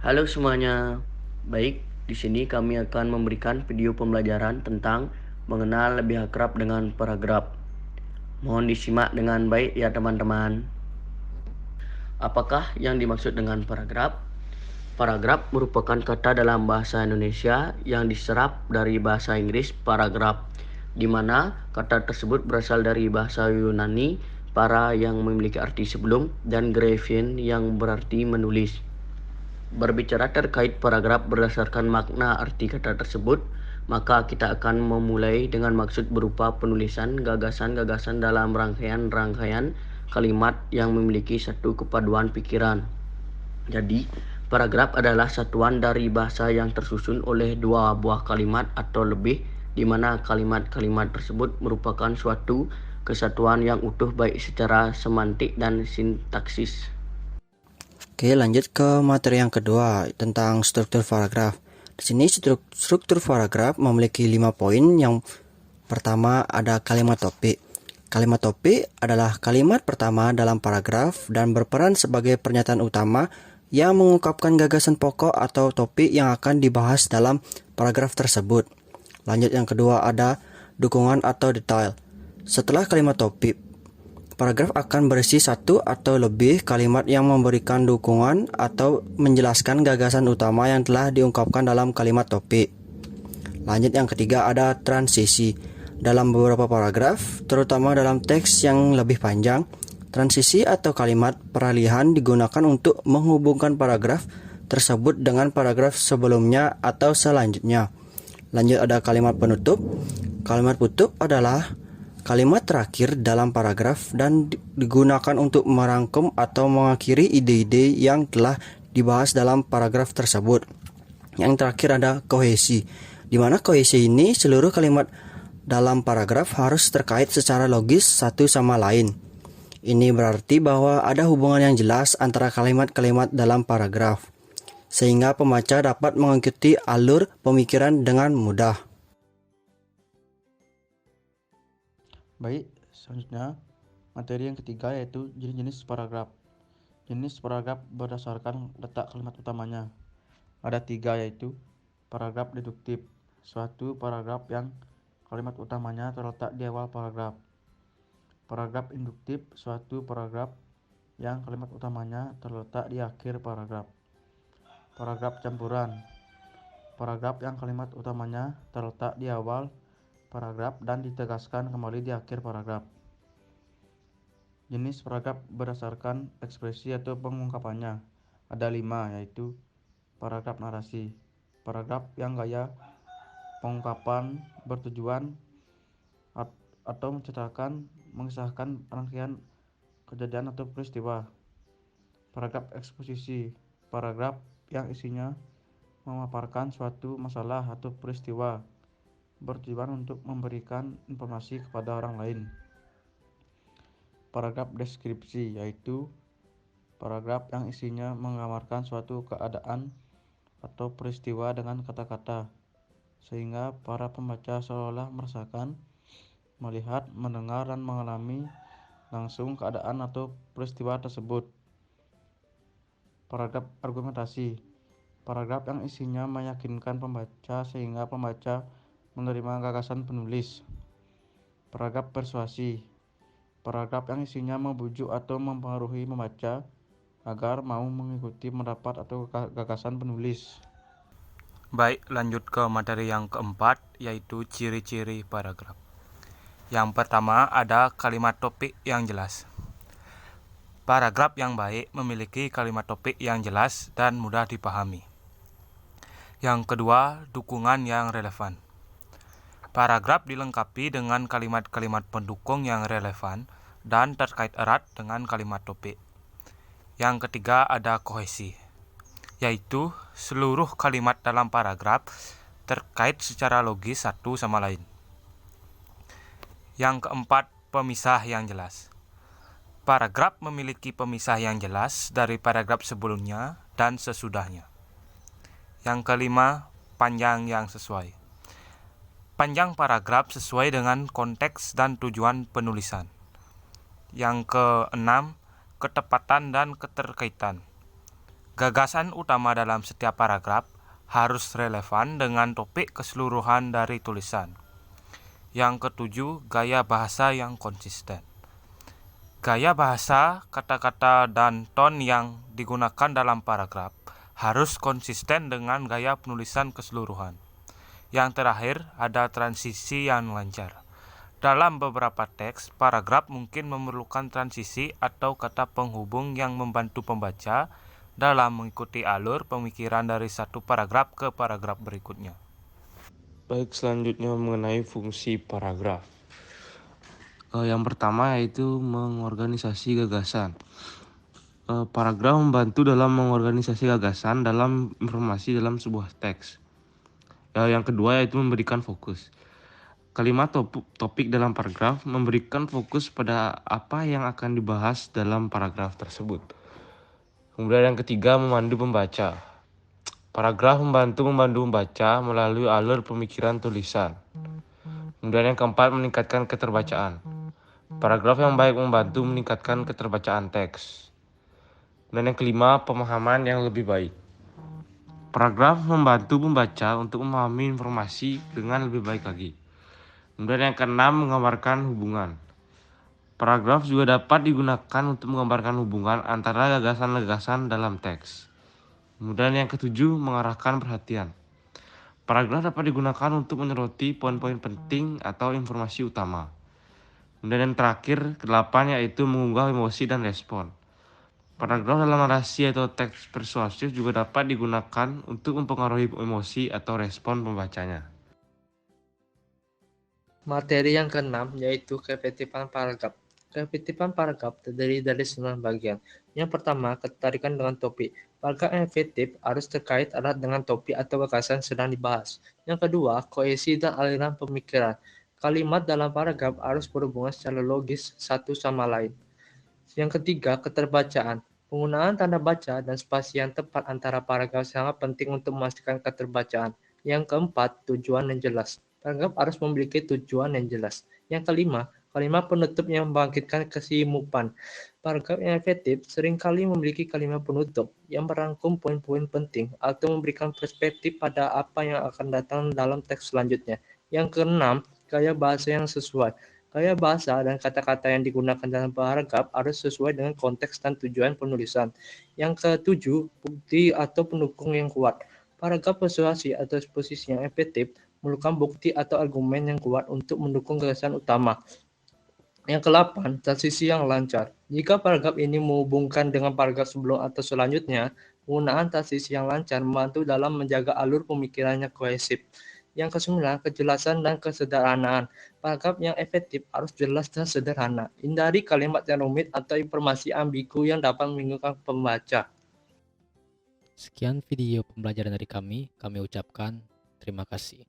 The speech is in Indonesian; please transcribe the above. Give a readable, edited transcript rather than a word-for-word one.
Halo semuanya. Baik, di sini kami akan memberikan video pembelajaran tentang mengenal lebih akrab dengan paragraf. Mohon disimak dengan baik ya teman-teman. Apakah yang dimaksud dengan paragraf? Paragraf merupakan kata dalam bahasa Indonesia yang diserap dari bahasa Inggris paragraf, di mana kata tersebut berasal dari bahasa Yunani para yang memiliki arti sebelum dan graphein yang berarti menulis. Berbicara terkait paragraf berdasarkan makna arti kata tersebut, maka kita akan memulai dengan maksud berupa penulisan gagasan-gagasan dalam rangkaian-rangkaian kalimat yang memiliki satu kepaduan pikiran. Jadi, paragraf adalah satuan dari bahasa yang tersusun oleh dua buah kalimat atau lebih, di mana kalimat-kalimat tersebut merupakan suatu kesatuan yang utuh baik secara semantik dan sintaksis. Oke, lanjut ke materi yang kedua tentang struktur paragraf. Di sini struktur paragraf memiliki 5 poin. Yang pertama ada kalimat topik. Kalimat topik adalah kalimat pertama dalam paragraf dan berperan sebagai pernyataan utama yang mengungkapkan gagasan pokok atau topik yang akan dibahas dalam paragraf tersebut. Lanjut yang kedua ada dukungan atau detail. Setelah kalimat topik, paragraf akan berisi satu atau lebih kalimat yang memberikan dukungan atau menjelaskan gagasan utama yang telah diungkapkan dalam kalimat topik. Lanjut yang ketiga ada transisi. Dalam beberapa paragraf, terutama dalam teks yang lebih panjang, transisi atau kalimat peralihan digunakan untuk menghubungkan paragraf tersebut dengan paragraf sebelumnya atau selanjutnya. Lanjut ada kalimat penutup. Kalimat penutup adalah kalimat terakhir dalam paragraf dan digunakan untuk merangkum atau mengakhiri ide-ide yang telah dibahas dalam paragraf tersebut. Yang terakhir ada kohesi, di mana kohesi ini seluruh kalimat dalam paragraf harus terkait secara logis satu sama lain. Ini berarti bahwa ada hubungan yang jelas antara kalimat-kalimat dalam paragraf, sehingga pembaca dapat mengikuti alur pemikiran dengan mudah. Baik, selanjutnya materi yang ketiga yaitu jenis-jenis paragraf. Jenis paragraf berdasarkan letak kalimat utamanya. Ada 3 yaitu paragraf deduktif, suatu paragraf yang kalimat utamanya terletak di awal paragraf. Paragraf induktif, suatu paragraf yang kalimat utamanya terletak di akhir paragraf. Paragraf campuran, paragraf yang kalimat utamanya terletak di awal paragraf dan ditegaskan kembali di akhir paragraf. Jenis paragraf berdasarkan ekspresi atau pengungkapannya ada 5 yaitu paragraf narasi, paragraf yang gaya pengungkapan bertujuan atau menceritakan mengisahkan rangkaian kejadian atau peristiwa. Paragraf eksposisi, paragraf yang isinya memaparkan suatu masalah atau peristiwa bertujuan untuk memberikan informasi kepada orang lain. Paragraf deskripsi yaitu paragraf yang isinya menggambarkan suatu keadaan atau peristiwa dengan kata-kata sehingga para pembaca seolah merasakan, melihat, mendengar, dan mengalami langsung keadaan atau peristiwa tersebut. Paragraf argumentasi, paragraf yang isinya meyakinkan pembaca sehingga pembaca menerima gagasan penulis. Paragraf persuasi, paragraf yang isinya membujuk atau mempengaruhi pembaca agar mau mengikuti pendapat atau gagasan penulis. Baik, lanjut ke materi yang keempat, yaitu ciri-ciri paragraf. Yang pertama ada kalimat topik yang jelas. Paragraf yang baik memiliki kalimat topik yang jelas dan mudah dipahami. Yang kedua, dukungan yang relevan. Paragraf dilengkapi dengan kalimat-kalimat pendukung yang relevan dan terkait erat dengan kalimat topik. Yang ketiga ada kohesi, yaitu seluruh kalimat dalam paragraf terkait secara logis satu sama lain. Yang keempat, pemisah yang jelas. Paragraf memiliki pemisah yang jelas dari paragraf sebelumnya dan sesudahnya. Yang kelima, panjang yang sesuai. Panjang paragraf sesuai dengan konteks dan tujuan penulisan. Yang keenam, ketepatan dan keterkaitan. Gagasan utama dalam setiap paragraf harus relevan dengan topik keseluruhan dari tulisan. Yang ketujuh, gaya bahasa yang konsisten. Gaya bahasa, kata-kata, dan ton yang digunakan dalam paragraf harus konsisten dengan gaya penulisan keseluruhan. Yang terakhir, ada transisi yang lancar. Dalam beberapa teks, paragraf mungkin memerlukan transisi atau kata penghubung yang membantu pembaca dalam mengikuti alur pemikiran dari satu paragraf ke paragraf berikutnya. Baik, selanjutnya mengenai fungsi paragraf. Yang pertama yaitu mengorganisasi gagasan. Paragraf membantu dalam mengorganisasi gagasan dalam informasi dalam sebuah teks. Yang kedua yaitu memberikan fokus. Kalimat topik dalam paragraf memberikan fokus pada apa yang akan dibahas dalam paragraf tersebut. Kemudian yang ketiga, memandu pembaca. Paragraf membantu membaca melalui alur pemikiran tulisan. Kemudian yang keempat, meningkatkan keterbacaan. Paragraf yang baik membantu meningkatkan keterbacaan teks. Dan yang kelima, pemahaman yang lebih baik. Paragraf membantu pembaca untuk memahami informasi dengan lebih baik lagi. Kemudian yang keenam, menggambarkan hubungan. Paragraf juga dapat digunakan untuk menggambarkan hubungan antara gagasan-gagasan dalam teks. Kemudian yang ketujuh, mengarahkan perhatian. Paragraf dapat digunakan untuk menyoroti poin-poin penting atau informasi utama. Kemudian yang terakhir, kedelapan, yaitu mengunggah emosi dan respon. Paragraf dalam narasi atau teks persuasif juga dapat digunakan untuk mempengaruhi emosi atau respon pembacanya. Materi yang keenam yaitu keefektifan paragraf. Keefektifan paragraf terdiri dari 9 bagian. Yang pertama, ketertarikan dengan topik. Paragraf yang efektif harus terkait erat dengan topik atau gagasan sedang dibahas. Yang kedua, kohesi dan aliran pemikiran. Kalimat dalam paragraf harus berhubungan secara logis satu sama lain. Yang ketiga, keterbacaan. Penggunaan tanda baca dan spasi yang tepat antara paragraf sangat penting untuk memastikan keterbacaan. Yang keempat, tujuan yang jelas. Paragraf harus memiliki tujuan yang jelas. Yang kelima, kalimat penutup yang membangkitkan kesimpulan. Paragraf yang efektif seringkali memiliki kalimat penutup yang merangkum poin-poin penting atau memberikan perspektif pada apa yang akan datang dalam teks selanjutnya. Yang keenam, gaya bahasa yang sesuai. Gaya bahasa dan kata-kata yang digunakan dalam paragraf harus sesuai dengan konteks dan tujuan penulisan. Yang ketujuh, bukti atau pendukung yang kuat. Paragraf persuasi atau eksposisi yang efektif memerlukan bukti atau argumen yang kuat untuk mendukung gagasan utama. Yang ke-8, transisi yang lancar. Jika paragraf ini menghubungkan dengan paragraf sebelum atau selanjutnya, penggunaan transisi yang lancar membantu dalam menjaga alur pemikirannya kohesif. Yang ke-9, kejelasan dan kesederhanaan. Paragraf yang efektif harus jelas dan sederhana. Hindari kalimat yang rumit atau informasi ambigu yang dapat membingungkan pembaca. Sekian video pembelajaran dari kami ucapkan terima kasih.